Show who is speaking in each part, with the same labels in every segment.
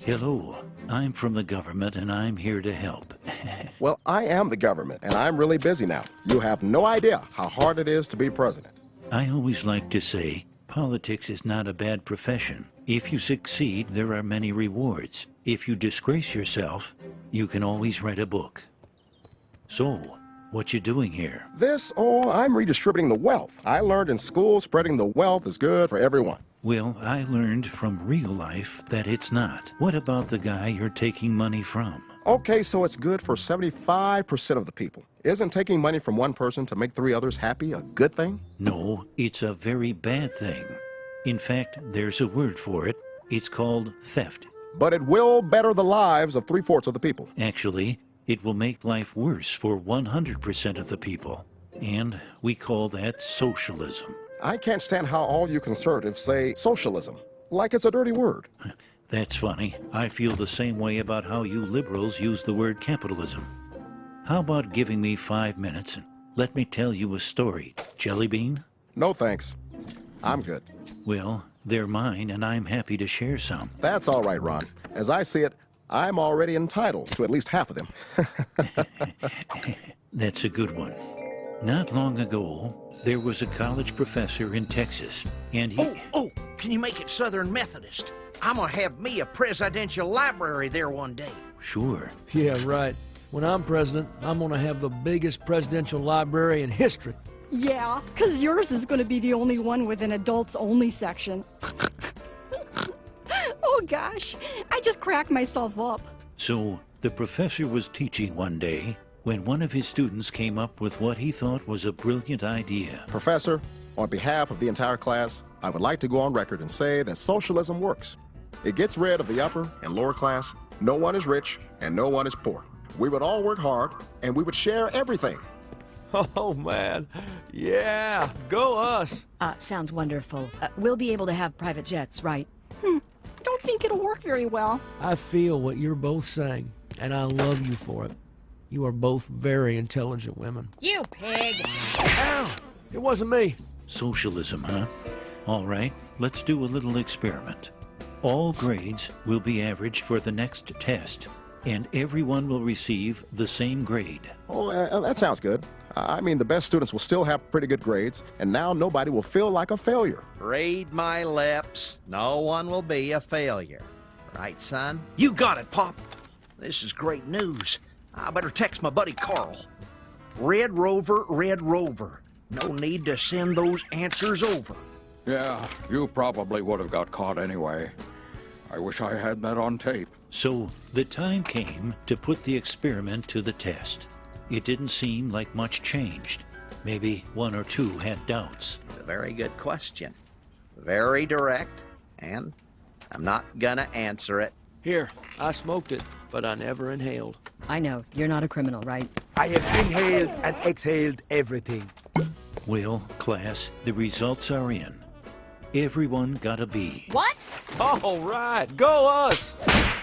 Speaker 1: Hello, I'm from the government and I'm here to help.
Speaker 2: Well, I am the government, and I'm really busy now. You have no idea how hard it is to be president.
Speaker 1: I always like to say, politics is not a bad profession. If you succeed, there are many rewards. If you disgrace yourself, you can always write a book. So, what you doing here?
Speaker 2: I'm redistributing the wealth. I learned in school spreading the wealth is good for everyone.
Speaker 1: Well, I learned from real life that it's not. What about the guy you're taking money from?
Speaker 2: Okay, so it's good for 75% of the people. Isn't taking money from one person to make 3 others happy a good thing?
Speaker 1: No, it's a very bad thing. In fact, there's a word for it. It's called theft.
Speaker 2: But it will better the lives of 3/4 of the people.
Speaker 1: Actually, it will make life worse for 100% of the people. And we call that socialism.
Speaker 2: I can't stand how all you conservatives say socialism, like it's a dirty word.
Speaker 1: That's funny. I feel the same way about how you liberals use the word capitalism. How about giving me 5 minutes and let me tell you a story, Jelly Bean?
Speaker 2: No thanks. I'm good.
Speaker 1: Well, they're mine and I'm happy to share some.
Speaker 2: That's all right, Ron. As I see it, I'm already entitled to at least half of them.
Speaker 1: That's a good one. Not long ago, there was a college professor in Texas, and he...
Speaker 3: Oh, can you make it Southern Methodist? I'm gonna have me a presidential library there one day.
Speaker 1: Sure.
Speaker 4: Yeah, right. When I'm president, I'm gonna have the biggest presidential library in history.
Speaker 5: Yeah, because yours is going to be the only one with an adults-only section. Oh, gosh. I just cracked myself up.
Speaker 1: So, the professor was teaching one day when one of his students came up with what he thought was a brilliant idea.
Speaker 2: Professor, on behalf of the entire class, I would like to go on record and say that socialism works. It gets rid of the upper and lower class. No one is rich and no one is poor. We would all work hard and we would share everything.
Speaker 4: Oh, man. Yeah, go us.
Speaker 6: Sounds wonderful. We'll be able to have private jets, right?
Speaker 5: Don't think it'll work very well.
Speaker 4: I feel what you're both saying, and I love you for it. You are both very intelligent women.
Speaker 6: You pig!
Speaker 4: Ow! It wasn't me.
Speaker 1: Socialism, huh? All right, let's do a little experiment. All grades will be averaged for the next test, and everyone will receive the same grade.
Speaker 2: Oh, that sounds good. I mean, the best students will still have pretty good grades, and now nobody will feel like a failure.
Speaker 3: Read my lips. No one will be a failure. Right, son?
Speaker 7: You got it, Pop.
Speaker 3: This is great news. I better text my buddy Carl. Red Rover, Red Rover. No need to send those answers over.
Speaker 8: Yeah, you probably would have got caught anyway. I wish I had that on tape.
Speaker 1: So, the time came to put the experiment to the test. It didn't seem like much changed. Maybe 1 or 2 had doubts.
Speaker 3: A very good question. Very direct, and I'm not gonna answer it.
Speaker 4: Here, I smoked it, but I never inhaled.
Speaker 6: I know, you're not a criminal, right?
Speaker 7: I have inhaled and exhaled everything.
Speaker 1: Well, class, the results are in. Everyone got a B.
Speaker 9: What?
Speaker 4: All right, go us!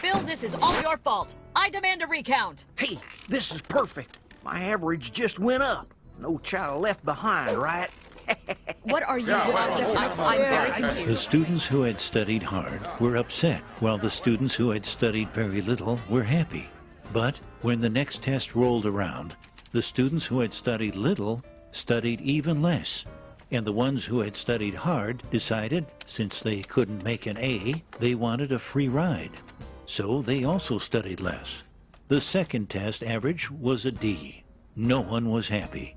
Speaker 9: Bill, this is all your fault. I demand a recount.
Speaker 3: Hey, this is perfect. My average just went up. No child left behind, right?
Speaker 9: What are you doing? I'm very confused.
Speaker 1: The students who had studied hard were upset, while the students who had studied very little were happy. But when the next test rolled around, the students who had studied little studied even less. And the ones who had studied hard decided, since they couldn't make an A, they wanted a free ride. So they also studied less. The second test average was a D. No one was happy.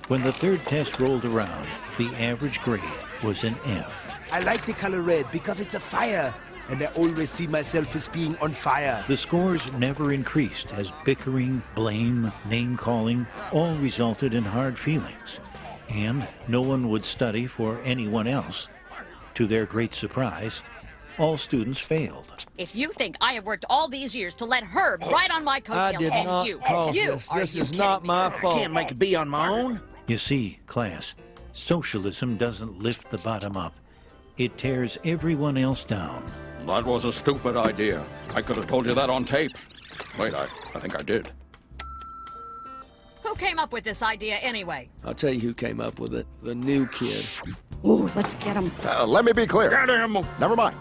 Speaker 1: When the third test rolled around, the average grade was an F.
Speaker 7: I like the color red because it's a fire, and I always see myself as being on fire.
Speaker 1: The scores never increased as bickering, blame, name-calling all resulted in hard feelings. And no one would study for anyone else. To their great surprise, all students failed.
Speaker 9: If you think I have worked all these years to let Herb ride on my
Speaker 4: I
Speaker 9: coattails,
Speaker 4: did
Speaker 9: and
Speaker 4: not
Speaker 9: you,
Speaker 4: cause
Speaker 9: you,
Speaker 4: this.
Speaker 9: are
Speaker 4: This
Speaker 9: you
Speaker 4: is
Speaker 9: kidding
Speaker 4: not
Speaker 9: me?
Speaker 4: my
Speaker 3: I
Speaker 4: fault.
Speaker 3: can't make a B on my own.
Speaker 1: You see, class, socialism doesn't lift the bottom up. It tears everyone else down.
Speaker 8: That was a stupid idea. I could have told you that on tape. Wait, I think I did.
Speaker 9: Who came up with this idea anyway?
Speaker 4: I'll tell you who came up with it. The new kid.
Speaker 5: Ooh, let's get him.
Speaker 2: Let me be clear.
Speaker 8: Get him!
Speaker 2: Never mind.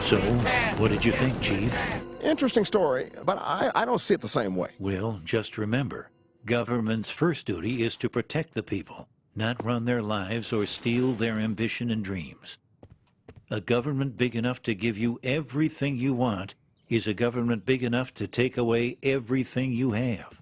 Speaker 1: So, what did you think, Chief?
Speaker 2: Interesting story, but I don't see it the same way.
Speaker 1: Well, just remember, government's first duty is to protect the people, not run their lives or steal their ambition and dreams. A government big enough to give you everything you want is a government big enough to take away everything you have.